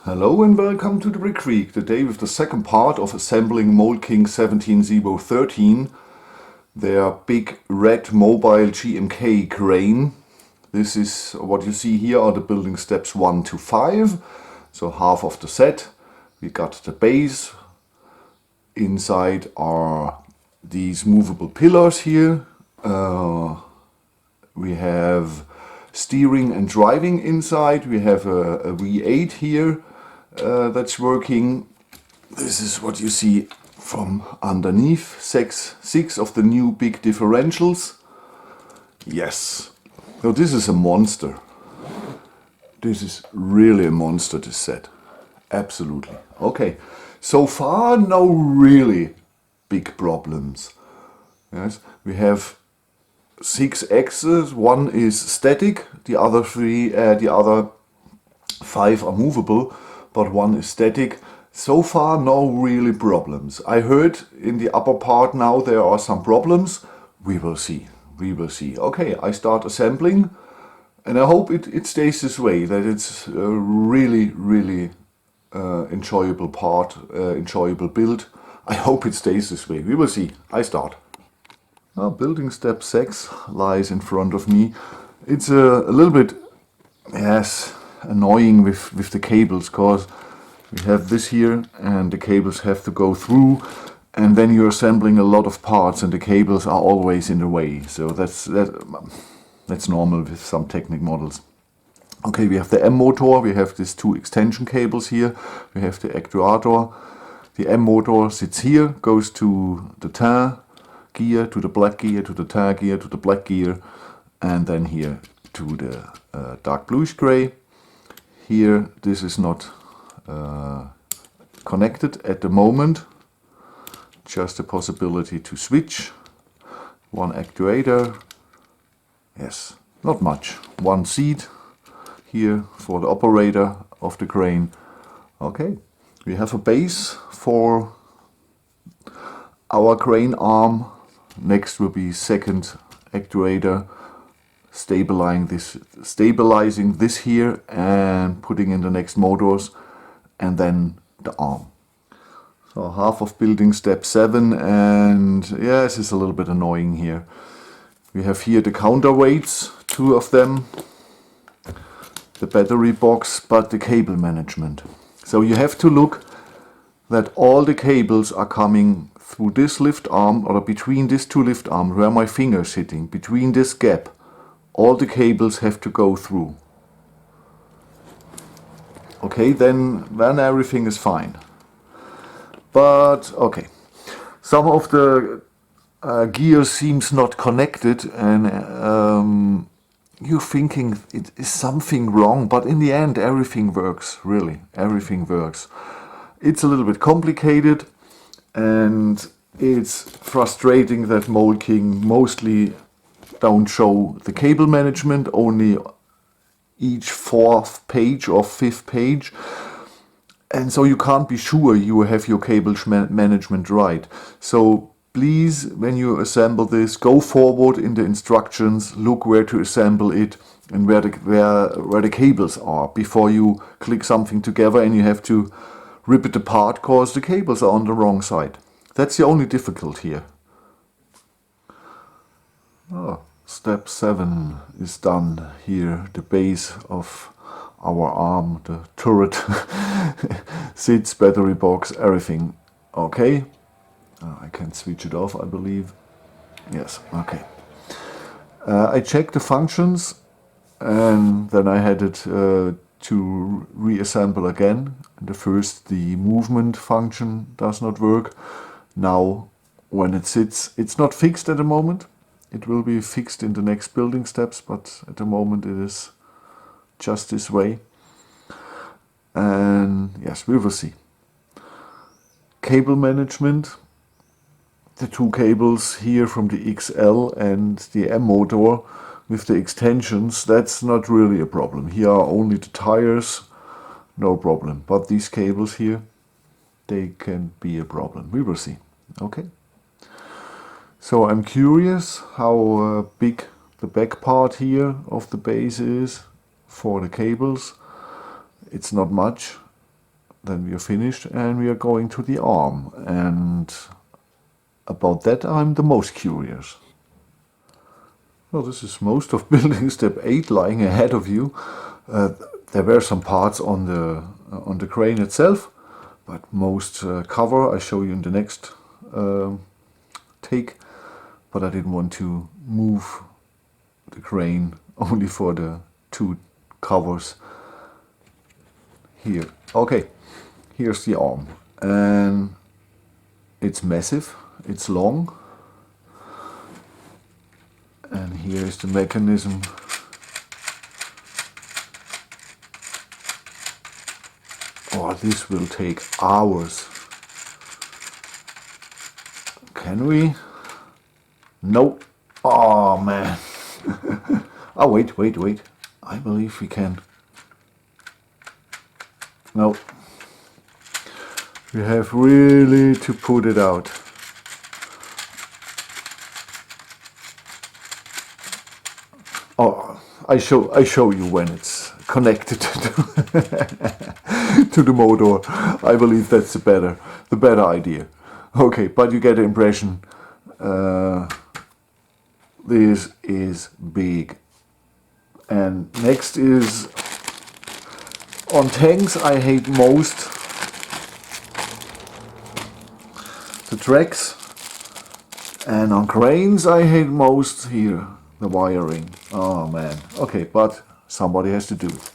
Hello and welcome to the Brick Week, today with the second part of assembling Mould King 17-013, their big red mobile GMK crane. This is what you see here are the building steps 1 to 5, so half of the set. We got the base, inside are these movable pillars here. We have steering and driving inside. We have a V8 here that's working. This is what you see from underneath. Six of the new big differentials. Yes. So this is a monster. This is really a monster, this set. Absolutely. Okay. So far, no really big problems. Yes. We have 6 axes. One is static. The other 5 are movable, but one is static. So far, no really problems. I heard in the upper part now there are some problems. We will see. We will see. Okay, I start assembling, and I hope it stays this way, that it's a really enjoyable part, enjoyable build. I hope it stays this way. We will see. I start. Well, building step 6 lies in front of me. It's a little bit, yes, annoying with the cables, because we have this here and the cables have to go through, and then you're assembling a lot of parts and the cables are always in the way. So that's normal with some Technic models. Okay, we have the M motor, we have these 2 extension cables here, we have the actuator. The M motor sits here, goes to the tan gear, to the black gear, to the tan gear, to the black gear, and then here to the dark bluish gray. Here this is not connected at the moment, just a possibility to switch. One actuator, yes, not much. One seat here for the operator of the crane. Okay, we have a base for our crane arm. Next will be second actuator, stabilizing this here and putting in the next motors, and then the arm. So half of building step 7, and yes, it's a little bit annoying here. We have here the counterweights, 2 of them, the battery box, but the cable management. So you have to look that all the cables are coming through this lift arm, or between these 2 lift arms where my finger is sitting, between this gap, all the cables have to go through. Okay, then everything is fine. But okay, some of the gears seems not connected, and you're thinking it is something wrong, but in the end everything works, really, everything works. It's a little bit complicated, and it's frustrating that Mould King mostly don't show the cable management, only each 4th page or 5th page, and so you can't be sure you have your cable management right. So please, when you assemble this, go forward in the instructions, look where to assemble it and where the cables are before you click something together and you have to rip it apart because the cables are on the wrong side. That's the only difficulty here. Oh, step 7 is done here. The base of our arm, the turret, seats, battery box, everything. Okay. I can switch it off, I believe. Yes, okay. I checked the functions, and then I had it to reassemble again. The movement function does not work. Now, when it sits, it's not fixed at the moment. It will be fixed in the next building steps, but at the moment it is just this way. And yes, we will see. Cable management. The 2 cables here from the XL and the M motor with the extensions, that's not really a problem. Here are only the tires, no problem. But these cables here, they can be a problem. We will see. Okay. So I'm curious how big the back part here of the base is for the cables. It's not much. then we are finished and we are going to the arm, and about that I'm the most curious. Well, this is most of building step 8 lying ahead of you. There were some parts on the crane itself, but most cover I show you in the next take. But I didn't want to move the crane only for the 2 covers here. Okay, here's the arm, and it's massive, it's long, and here is the mechanism. Oh, this will take hours. Can we? No. Oh man. Oh, wait. I believe we can. No. We have really to put it out. Oh, I show you when it's connected to the motor. I believe that's the better idea. Okay, but you get the impression. This is big. And next is on tanks. I hate most the tracks, and on cranes I hate most here the wiring. Oh man. Okay, but somebody has to do it.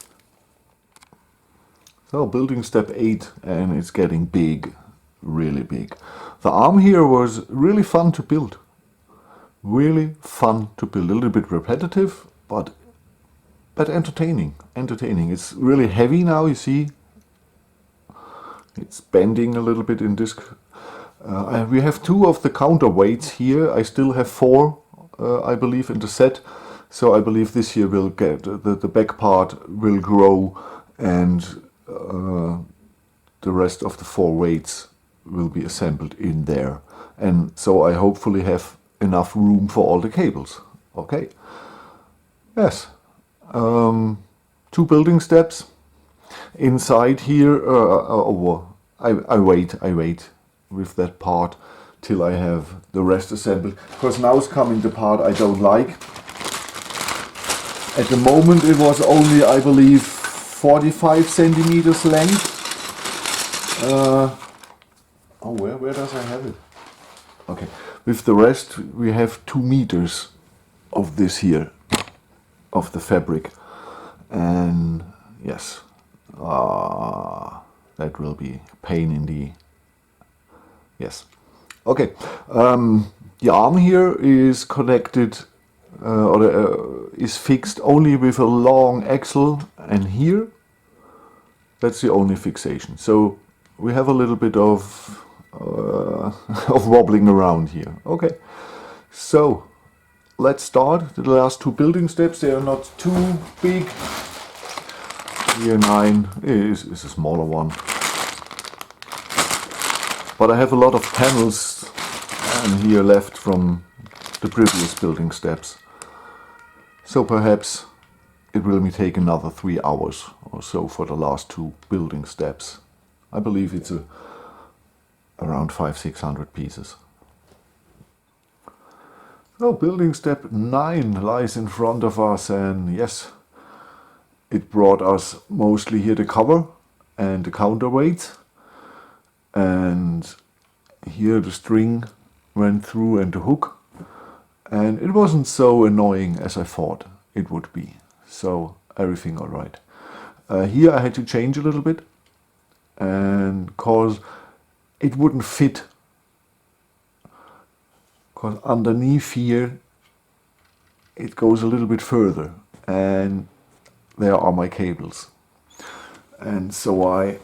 So building step 8, and it's getting big, really big. The arm here was really fun to build. Really fun to build. A little bit repetitive, but entertaining. It's really heavy now, you see. It's bending a little bit in this. We have 2 of the counterweights here. I still have 4, I believe, in the set. So I believe this year will get the back part will grow, and the rest of the 4 weights will be assembled in there. And so I hopefully have enough room for all the cables. Okay. Yes. 2 building steps. Inside here, I wait with that part till I have the rest assembled. Because now is coming the part I don't like. At the moment it was only, I believe, 45 centimeters length. Where does I have it? Okay, with the rest we have 2 meters of this here, of the fabric. And yes, that will be pain in the... Yes. Okay, the arm here is connected is fixed only with a long axle, and here that's the only fixation. So we have a little bit of wobbling around here. Okay, so let's start the last 2 building steps. They are not too big. Here 9 is a smaller one, but I have a lot of panels and here left from the previous building steps. So perhaps it will take another 3 hours or so for the last 2 building steps. I believe it's around 500-600 pieces. So building step 9 lies in front of us, and yes, it brought us mostly here the cover and the counterweight, and here the string went through and the hook. And it wasn't so annoying as I thought it would be. So everything all right. Here I had to change a little bit, and cause it wouldn't fit. Because underneath here it goes a little bit further, and there are my cables. And so I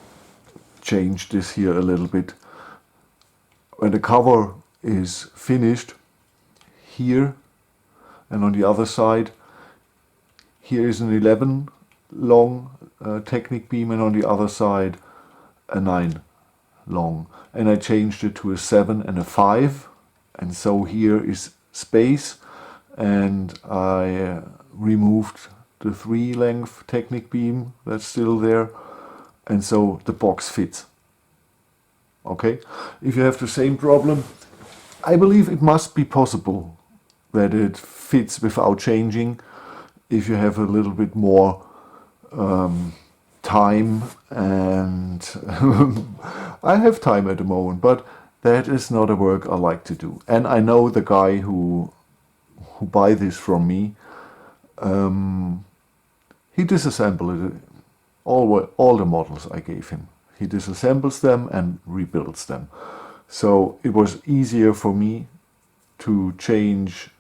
changed this here a little bit. When the cover is finished, here and on the other side, here is an 11 long Technic beam, and on the other side a 9 long, and I changed it to a 7 and a 5, and so here is space, and I removed the 3 length Technic beam that's still there, and so the box fits. Okay, if you have the same problem, I believe it must be possible that it fits without changing if you have a little bit more time, and I have time at the moment, but that is not a work I like to do. And I know the guy who buy this from me, he disassembled it, all the models I gave him. He disassembles them and rebuilds them. So it was easier for me to change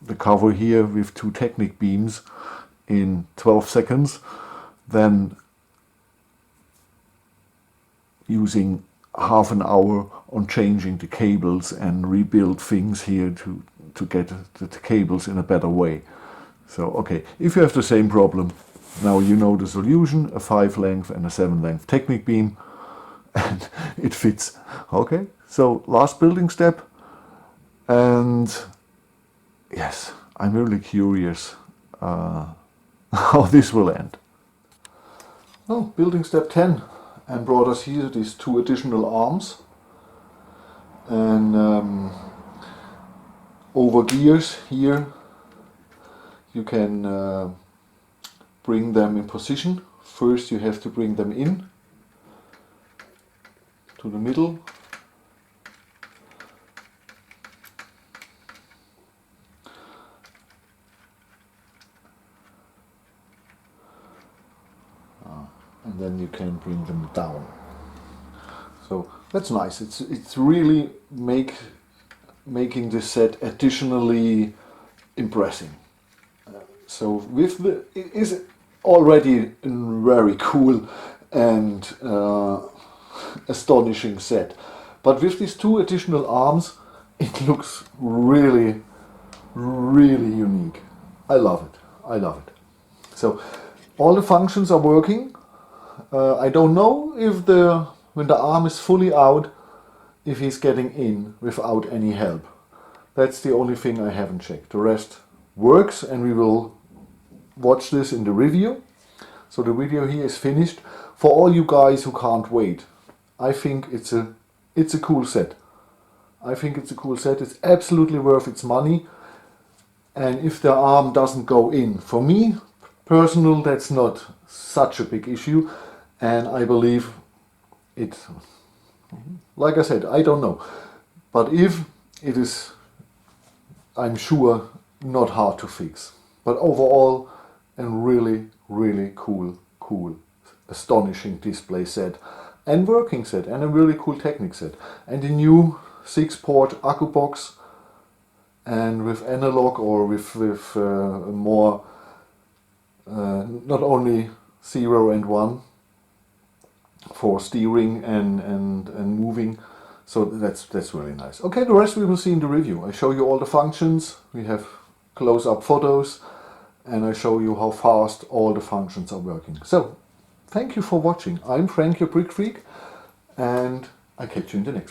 the cover here with 2 Technic beams in 12 seconds than using half an hour on changing the cables and rebuild things here to get the cables in a better way. So, okay, if you have the same problem, now you know the solution, a 5 length and a 7 length Technic beam, and it fits. Okay, so last building step, and yes, I'm really curious how this will end. Well, building step 10, and brought us here these 2 additional arms, and over gears here you can bring them in position. First you have to bring them in to the middle. And then you can bring them down. So that's nice. It's really making this set additionally impressive. So with it is already a very cool and astonishing set, but with these 2 additional arms, it looks really, really unique. I love it. I love it. So all the functions are working. I don't know if when the arm is fully out, if he's getting in without any help. That's the only thing I haven't checked. The rest works, and we will watch this in the review. So the video here is finished. For all you guys who can't wait, I think it's a cool set. I think it's a cool set. It's absolutely worth its money. And if the arm doesn't go in, for me, personal, that's not such a big issue. And I believe it, like I said, I don't know. But if it is, I'm sure, not hard to fix. But overall, a really, really cool, astonishing display set and working set, and a really cool Technic set. And the new 6-port Akku box, and with analog or with more, not only 0 and 1 for steering and moving. So that's really nice. Okay, the rest we will see in the review. I show you all the functions. We have close-up photos, and I show you how fast all the functions are working. So, thank you for watching. I'm Frank, your Brick Freak, and I catch you in the next one.